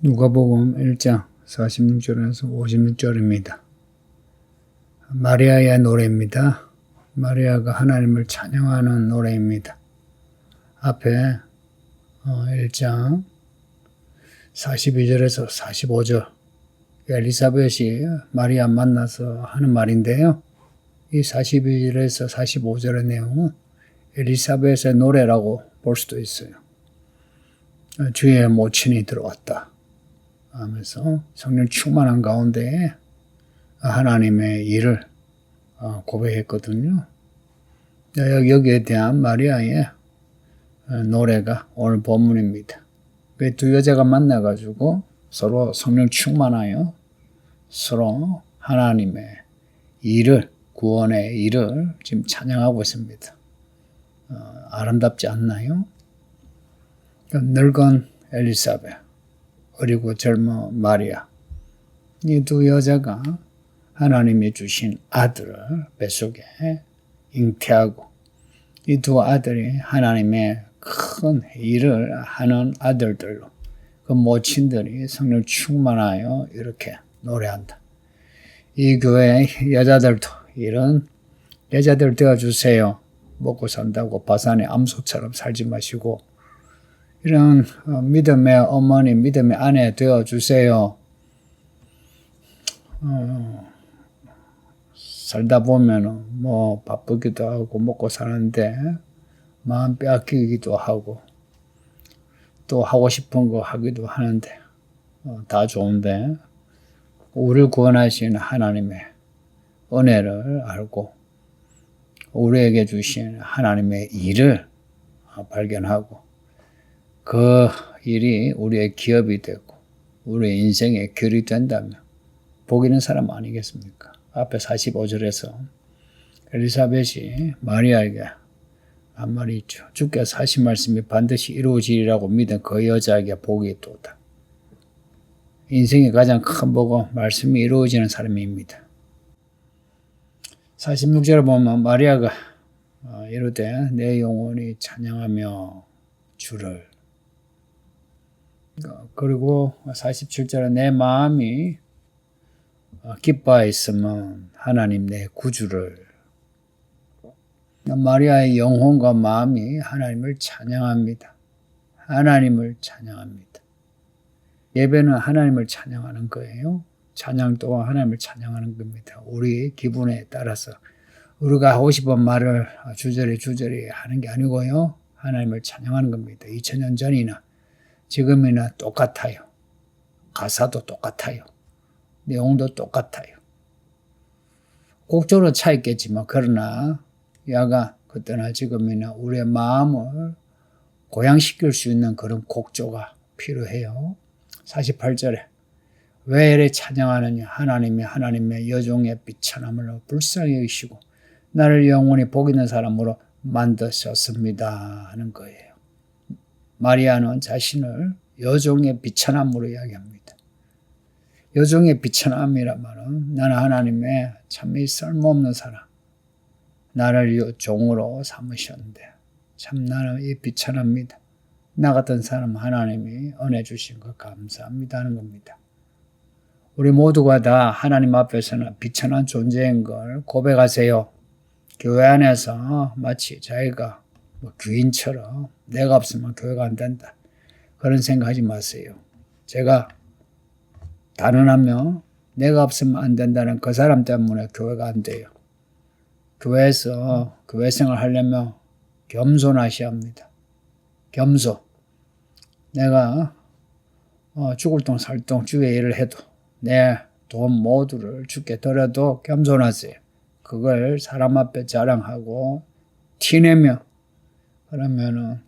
누가복음 1장 46절에서 56절입니다. 마리아의 노래입니다. 마리아가 하나님을 찬양하는 노래입니다. 앞에 1장 42절에서 45절 엘리사벳이 마리아 만나서 하는 말인데요. 이 42절에서 45절의 내용은 엘리사벳의 노래라고 볼 수도 있어요. 주의 모친이 들어왔다 하면서 성령 충만한 가운데 하나님의 일을 고백했거든요. 여기에 대한 마리아의 노래가 오늘 본문입니다. 그 두 여자가 만나가지고 서로 성령 충만하여 서로 하나님의 일을, 구원의 일을 지금 찬양하고 있습니다. 아름답지 않나요? 늙은 엘리사벳, 그리고 젊은 마리아, 이 두 여자가 하나님이 주신 아들을 뱃속에 잉태하고 이 두 아들이 하나님의 큰 일을 하는 아들들로 그 모친들이 성령 충만하여 이렇게 노래한다. 이 교회 여자들도 이런 여자들 되어주세요. 먹고 산다고 바산의 암소처럼 살지 마시고 이런 믿음의 어머니, 믿음의 아내 되어주세요. 살다 보면은 뭐 바쁘기도 하고 먹고 사는데 마음 빼앗기기도 하고 또 하고 싶은 거 하기도 하는데 다 좋은데 우리를 구원하신 하나님의 은혜를 알고 우리에게 주신 하나님의 일을 발견하고 그 일이 우리의 기업이 되고 우리의 인생의 결이 된다면 복 있는 사람 아니겠습니까? 앞에 45절에서 엘리사벳이 마리아에게 한 말이 있죠. 주께서 하신 말씀이 반드시 이루어지리라고 믿은 그 여자에게 복이 있도다. 인생의 가장 큰 복은 말씀이 이루어지는 사람입니다. 46절에 보면 마리아가 이르되 내 영혼이 찬양하며 주를, 그리고 47절에 내 마음이 기뻐하였으면 하나님 내 구주를. 마리아의 영혼과 마음이 하나님을 찬양합니다. 하나님을 찬양합니다. 예배는 하나님을 찬양하는 거예요. 찬양 또한 하나님을 찬양하는 겁니다. 우리 기분에 따라서 우리가 하고 싶은 말을 주저리 하는 게 아니고요. 하나님을 찬양하는 겁니다. 2000년 전이나 지금이나 똑같아요. 가사도 똑같아요. 내용도 똑같아요. 곡조는 차 있겠지만 그러나 야가 그때나 지금이나 우리의 마음을 고양시킬 수 있는 그런 곡조가 필요해요. 48절에 왜 이래 찬양하느냐 하나님의 여종의 비천함을 불쌍히 여기시고 나를 영원히 복 있는 사람으로 만드셨습니다 하는 거예요. 마리아는 자신을 여종의 비천함으로 이야기합니다. 여종의 비천함이란 말은 나는 하나님의 참이 쓸모없는 사람, 나를 종으로 삼으셨는데 참 나는 이 비천합니다. 나 같은 사람 하나님이 은혜 주신 거 감사합니다 하는 겁니다. 우리 모두가 다 하나님 앞에서는 비천한 존재인 걸 고백하세요. 교회 안에서 마치 자기가 귀인처럼 내가 없으면 교회가 안 된다 그런 생각하지 마세요. 제가 단언하며 내가 없으면 안 된다는 그 사람 때문에 교회가 안 돼요. 교회에서 교회 생활 하려면 겸손하셔야 합니다. 겸손. 내가 죽을 똥 살 똥 주의 일을 해도 내 돈 모두를 주께 드려도 겸손하세요. 그걸 사람 앞에 자랑하고 티내며 그러면은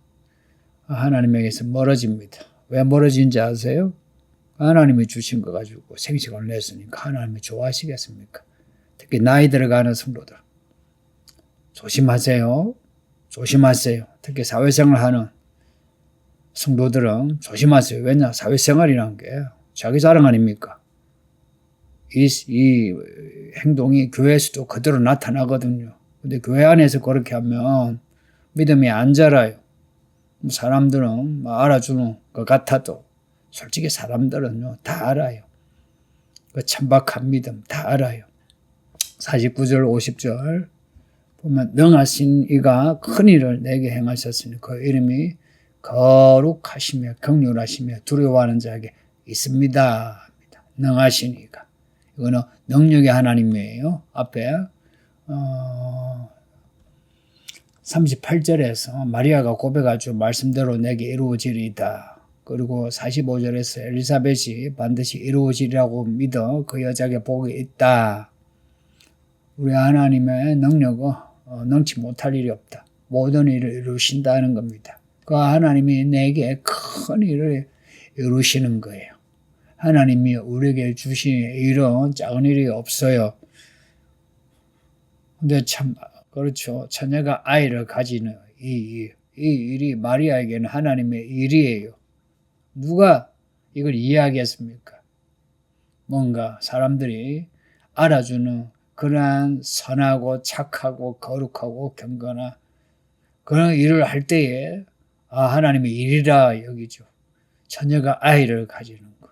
하나님에게서 멀어집니다. 왜 멀어진지 아세요? 하나님이 주신 거 가지고 생식을 냈으니까 하나님이 좋아하시겠습니까? 특히 나이 들어가는 성도들 조심하세요. 조심하세요. 특히 사회생활 하는 성도들은 조심하세요. 왜냐? 사회생활이라는 게 자기 자랑 아닙니까? 이 행동이 교회에서도 그대로 나타나거든요. 근데 교회 안에서 그렇게 하면 믿음이 안 자라요. 사람들은 알아주는 것 같아도 솔직히 사람들은요 다 알아요. 그 천박한 믿음 다 알아요. 49절 50절 보면 능하신 이가 큰 일을 내게 행하셨으니 그 이름이 거룩하시며 긍휼하시며 두려워하는 자에게 있습니다. 능하신 이가. 이거는 능력의 하나님이에요. 앞에 38절에서 마리아가 고백하죠. 말씀대로 내게 이루어지리이다. 그리고 45절에서 엘리사벳이 반드시 이루어지리라고 믿어 그 여자에게 복이 있다. 우리 하나님의 능력은 능치 못할 일이 없다. 모든 일을 이루신다는 겁니다. 그 하나님이 내게 큰 일을 이루시는 거예요. 하나님이 우리에게 주신 일은 작은 일이 없어요. 근데 참 그렇죠. 처녀가 아이를 가지는 이 일이 마리아에게는 하나님의 일이에요. 누가 이걸 이해하겠습니까? 뭔가 사람들이 알아주는 그러한 선하고 착하고 거룩하고 경건한 그런 일을 할 때에 하나님의 일이라 여기죠. 처녀가 아이를 가지는 거.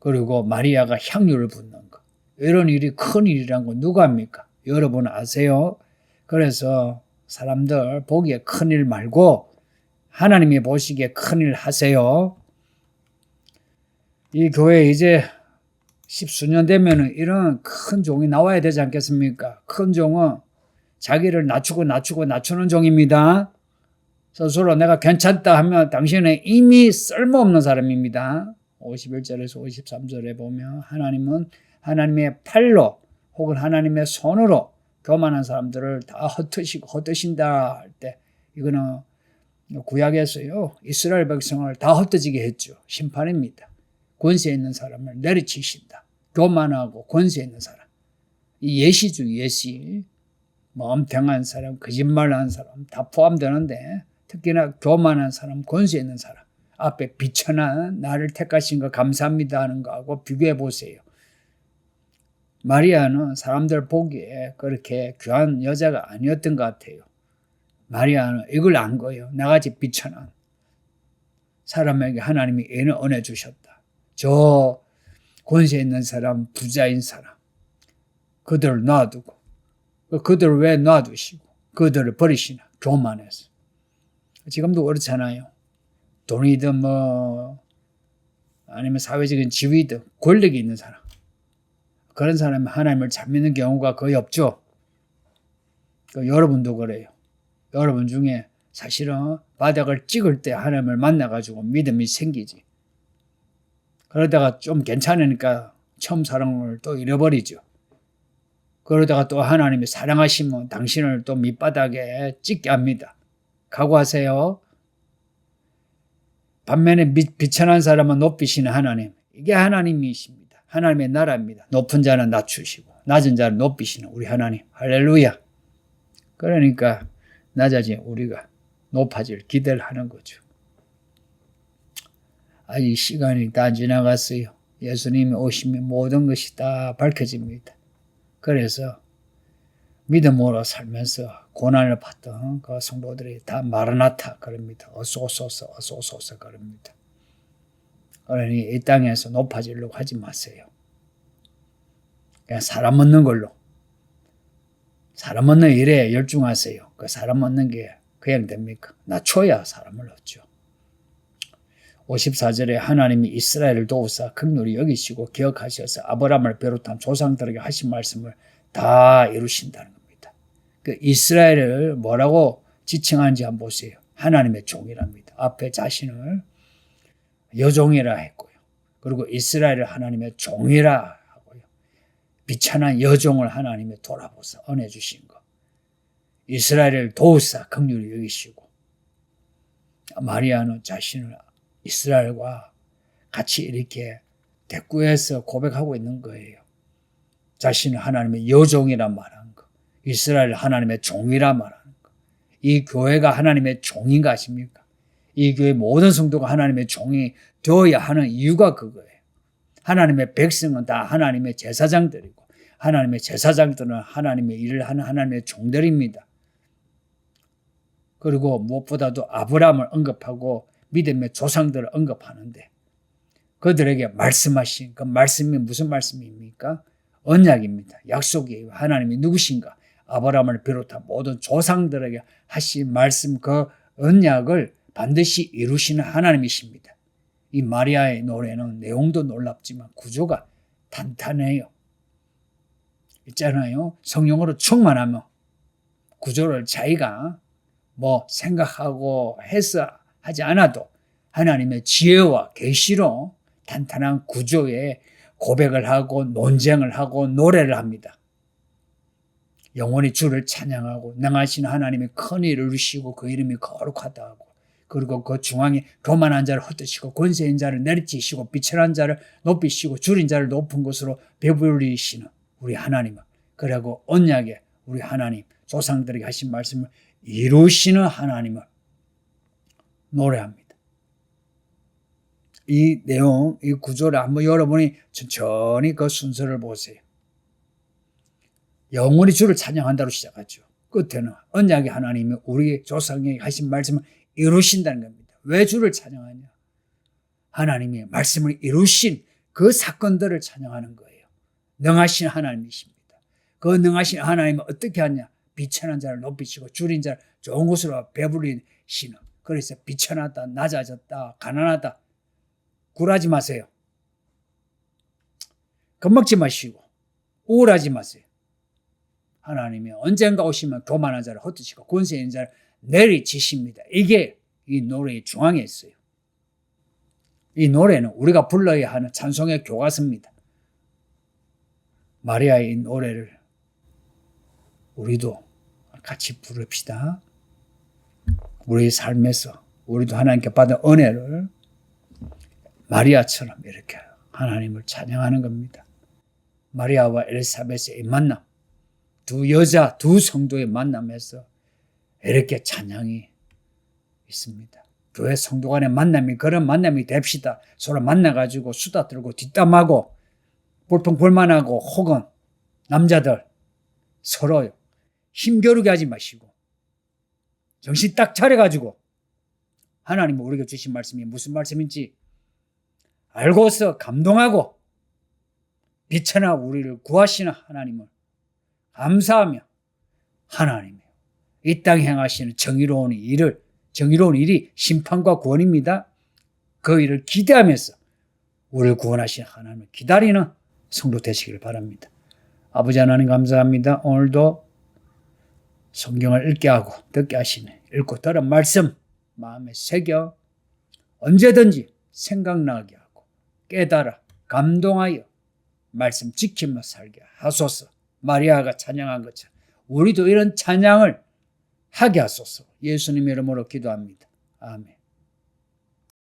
그리고 마리아가 향유를 붓는 거. 이런 일이 큰 일이란 거 누가 합니까? 여러분 아세요? 그래서 사람들 보기에 큰일 말고 하나님이 보시기에 큰일 하세요. 이 교회 이제 10수년 되면은 이런 큰 종이 나와야 되지 않겠습니까? 큰 종은 자기를 낮추는 종입니다. 스스로 내가 괜찮다 하면 당신은 이미 쓸모없는 사람입니다. 51절에서 53절에 보면 하나님은 하나님의 팔로 혹은 하나님의 손으로 교만한 사람들을 다 흩으신다 할 때 이거는 구약에서요 이스라엘 백성을 다 흩어지게 했죠. 심판입니다. 권세 있는 사람을 내리치신다. 교만하고 권세 있는 사람. 이 예시죠, 예시. 멍청한 사람, 거짓말하는 사람 다 포함되는데 특히나 교만한 사람, 권세 있는 사람 앞에 비천한 나를 택하신 거 감사합니다 하는 거하고 비교해 보세요. 마리아는 사람들 보기에 그렇게 귀한 여자가 아니었던 것 같아요. 마리아는 이걸 안 거예요. 나같이 비천한 사람에게 하나님이 은혜 주셨다. 저 권세 있는 사람, 부자인 사람 그들을 놔두고 그들을 왜 놔두시고 그들을 버리시나? 교만해서. 지금도 그렇잖아요. 돈이든 아니면 사회적인 지위든 권력이 있는 사람 그런 사람이 하나님을 잘 믿는 경우가 거의 없죠. 여러분도 그래요. 여러분 중에 사실은 바닥을 찍을 때 하나님을 만나가지고 믿음이 생기지. 그러다가 좀 괜찮으니까 처음 사랑을 또 잃어버리죠. 그러다가 또 하나님이 사랑하시면 당신을 또 밑바닥에 찍게 합니다. 각오하세요. 반면에 비천한 사람은 높이시는 하나님. 이게 하나님이십니다. 하나님의 나라입니다. 높은 자는 낮추시고 낮은 자는 높이시는 우리 하나님. 할렐루야. 그러니까 낮아진 우리가 높아질 기대를 하는 거죠. 아직 시간이 다 지나갔어요. 예수님이 오시면 모든 것이 다 밝혀집니다. 그래서 믿음으로 살면서 고난을 받던 그 성도들이 다 마라나타 그럽니다. 어소서서 어소서서 그럽니다. 그러니 이 땅에서 높아지려고 하지 마세요. 그냥 사람 얻는 걸로. 사람 얻는 일에 열중하세요. 그 사람 얻는 게 그냥 됩니까? 낮춰야 사람을 얻죠. 54절에 하나님이 이스라엘을 도우사 긍휼히 여기시고 기억하셔서 아브라함을 비롯한 조상들에게 하신 말씀을 다 이루신다는 겁니다. 그 이스라엘을 뭐라고 지칭하는지 한번 보세요. 하나님의 종이랍니다. 앞에 자신을 여종이라 했고요. 그리고 이스라엘을 하나님의 종이라 하고요. 비천한 여종을 하나님이 돌아보사 은혜 주신 것. 이스라엘을 도우사 긍휼히 여기시고 마리아는 자신을 이스라엘과 같이 이렇게 대꾸해서 고백하고 있는 거예요. 자신은 하나님의 여종이란 말하는 거. 이스라엘 하나님의 종이라 말하는 거. 이 교회가 하나님의 종인가 아십니까? 이 교회 모든 성도가 하나님의 종이 되어야 하는 이유가 그거예요. 하나님의 백성은 다 하나님의 제사장들이고 하나님의 제사장들은 하나님의 일을 하는 하나님의 종들입니다. 그리고 무엇보다도 아브라함을 언급하고 믿음의 조상들을 언급하는데 그들에게 말씀하신 그 말씀이 무슨 말씀입니까? 언약입니다. 약속이에요. 하나님이 누구신가? 아브라함을 비롯한 모든 조상들에게 하신 말씀 그 언약을 반드시 이루시는 하나님이십니다. 이 마리아의 노래는 내용도 놀랍지만 구조가 탄탄해요. 있잖아요. 성령으로 충만하면 구조를 자기가 생각하고 해서 하지 않아도 하나님의 지혜와 계시로 탄탄한 구조에 고백을 하고 논쟁을 하고 노래를 합니다. 영원히 주를 찬양하고 능하신 하나님의 큰 일을 이루시고 그 이름이 거룩하다 하고 그리고 그 중앙에 교만한 자를 헛되시고 권세인 자를 내리치시고 비천한 자를 높이시고 줄인 자를 높은 곳으로 배불리시는 우리 하나님을 그리고 언약의 우리 하나님 조상들에게 하신 말씀을 이루시는 하나님을 노래합니다. 이 내용, 이 구조를 한번 여러분이 천천히 그 순서를 보세요. 영원히 주를 찬양한다로 시작하죠. 끝에는 언약의 하나님이 우리 조상에게 하신 말씀을 이루신다는 겁니다. 왜 주를 찬양하냐? 하나님이 말씀을 이루신 그 사건들을 찬양하는 거예요. 능하신 하나님이십니다. 그 능하신 하나님은 어떻게 하냐? 비천한 자를 높이시고 줄인 자를 좋은 곳으로 배불리시는. 그래서 비천하다, 낮아졌다, 가난하다. 굴하지 마세요. 겁먹지 마시고 우울하지 마세요. 하나님이 언젠가 오시면 교만한 자를 헛되시고 권세 있는 자를 내리치십니다. 이게 이 노래의 중앙에 있어요. 이 노래는 우리가 불러야 하는 찬송의 교과서입니다. 마리아의 이 노래를 우리도 같이 부릅시다. 우리 삶에서 우리도 하나님께 받은 은혜를 마리아처럼 이렇게 하나님을 찬양하는 겁니다. 마리아와 엘사벳의 만남, 두 여자, 두 성도의 만남에서 이렇게 찬양이 있습니다. 교회 성도 간의 만남이 그런 만남이 됩시다. 서로 만나가지고 수다 떨고 뒷담하고 볼품볼만하고 혹은 남자들 서로 힘겨루게 하지 마시고 정신 딱 차려가지고 하나님 우리에게 주신 말씀이 무슨 말씀인지 알고서 감동하고 비천하 우리를 구하시는 하나님을 감사하며 하나님이요 이 땅에 행하시는 정의로운 일이 심판과 구원입니다. 그 일을 기대하면서 우리를 구원하시는 하나님을 기다리는 성도 되시길 바랍니다. 아버지 하나님 감사합니다. 오늘도 성경을 읽게 하고 듣게 하시네. 읽고 들은 말씀 마음에 새겨 언제든지 생각나게 하고 깨달아 감동하여 말씀 지키며 살게 하소서. 마리아가 찬양한 것처럼 우리도 이런 찬양을 하게 하소서. 예수님 이름으로 기도합니다. 아멘.